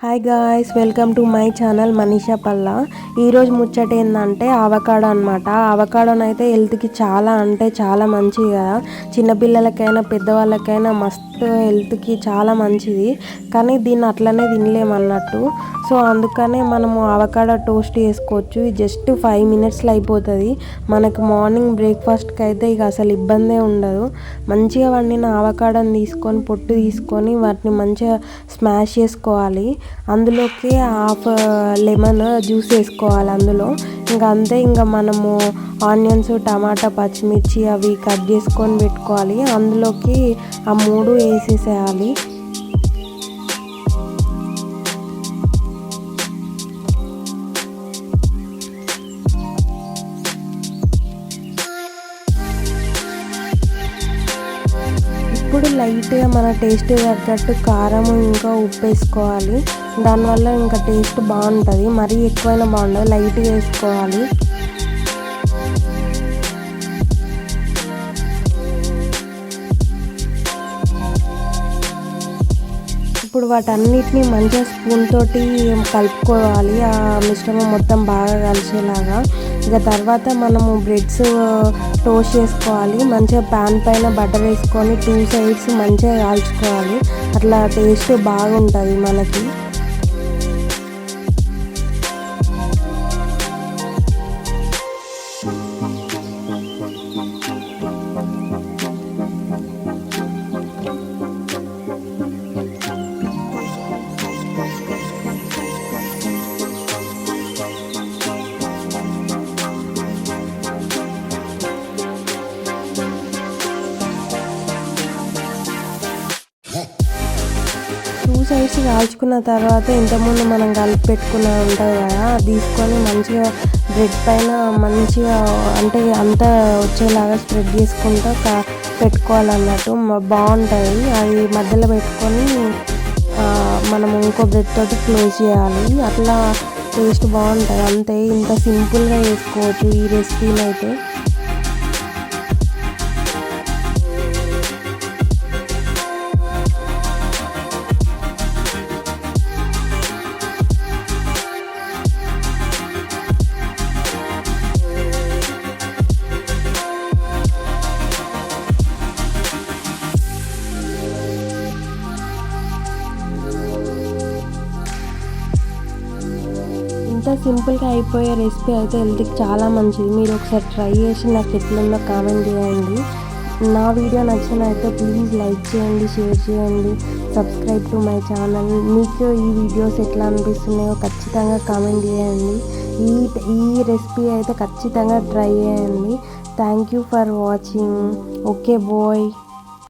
Hi guys, welcome to my channel Manisha Palla. ఈరోజు ముచ్చట ఏంటంటే అవకాడో అనమాట. అవకాడోనైతే హెల్త్కి చాలా అంటే చాలా మంచిది కదా. చిన్నపిల్లలకైనా పెద్దవాళ్ళకైనా మస్తు హెల్త్కి చాలా మంచిది. కానీ దీన్ని అట్లనే తినలేమన్నట్టు. సో అందుకనే మనము అవకాడో టోస్ట్ చేసుకోవచ్చు. జస్ట్ 5 మినిట్స్లో అయిపోతుంది. మనకు మార్నింగ్ బ్రేక్ఫాస్ట్కి అయితే ఇక అసలు ఇబ్బందే ఉండదు. మంచిగా వండిన అవకాడోని తీసుకొని పొట్టు తీసుకొని వాటిని మంచిగా స్మాష్ చేసుకోవాలి. అందులోకి హాఫ్ లెమన్ జ్యూస్ వేసుకోవాలి అందులో. ఇంకా అంతే, ఇంకా మనము ఆనియన్స్, టమాటా, పచ్చిమిర్చి అవి కట్ చేసుకొని పెట్టుకోవాలి. అందులోకి ఆ 3 వేసేసేయాలి. ఇప్పుడు లైట్గా మన టేస్ట్ తగ్గట్టు కారం ఇంకా ఉప్పు వేసుకోవాలి. దానివల్ల ఇంకా టేస్ట్ బాగుంటుంది. మరీ ఎక్కువైనా బాగుండదు, లైట్గా వేసుకోవాలి. ఇప్పుడు వాటన్నిటిని మంచిగా స్పూన్ తోటి కలుపుకోవాలి. ఆ మిశ్రమం మొత్తం బాగా కలిసేలాగా. ఇక తర్వాత మనము బ్రెడ్స్ టోస్ట్ చేసుకోవాలి. మంచిగా ప్యాన్ పైన బటర్ వేసుకొని 2 సైడ్స్ మంచిగా కాల్చుకోవాలి. అట్లా టేస్ట్ బాగుంటుంది మనకి. సైడ్స్ కాల్చుకున్న తర్వాత ఇంతకుముందు మనం కలిపి పెట్టుకున్న ఉంటుంది కదా, అది తీసుకొని మంచిగా బ్రెడ్ పైన మంచిగా అంటే అంతా వచ్చేలాగా స్ప్రెడ్ చేసుకుంటూ పెట్టుకోవాలన్నట్టు. బాగుంటుంది. అది మధ్యలో పెట్టుకొని మనం ఇంకో బ్రెడ్ తోటి క్లోజ్ చేయాలి. అట్లా టేస్ట్ బాగుంటుంది. అంతే, ఇంత సింపుల్గా చేసుకోవచ్చు ఈ రెసిపీని అయితే. ఇంత సింపుల్గా అయిపోయే రెసిపీ అయితే హెల్త్కి చాలా మంచిది. మీరు ఒకసారి ట్రై చేసి నాకు ఎట్లుందో కామెంట్ చేయండి. నా వీడియో నచ్చినైతే ప్లీజ్ లైక్ చేయండి, షేర్ చేయండి, సబ్స్క్రైబ్ టు మై ఛానల్. మీకు ఈ వీడియోస్ ఎట్లా అనిపిస్తున్నాయో ఖచ్చితంగా కామెంట్ చేయండి. ఈ రెసిపీ అయితే ఖచ్చితంగా ట్రై చేయండి. Thank you for watching. Okay bye.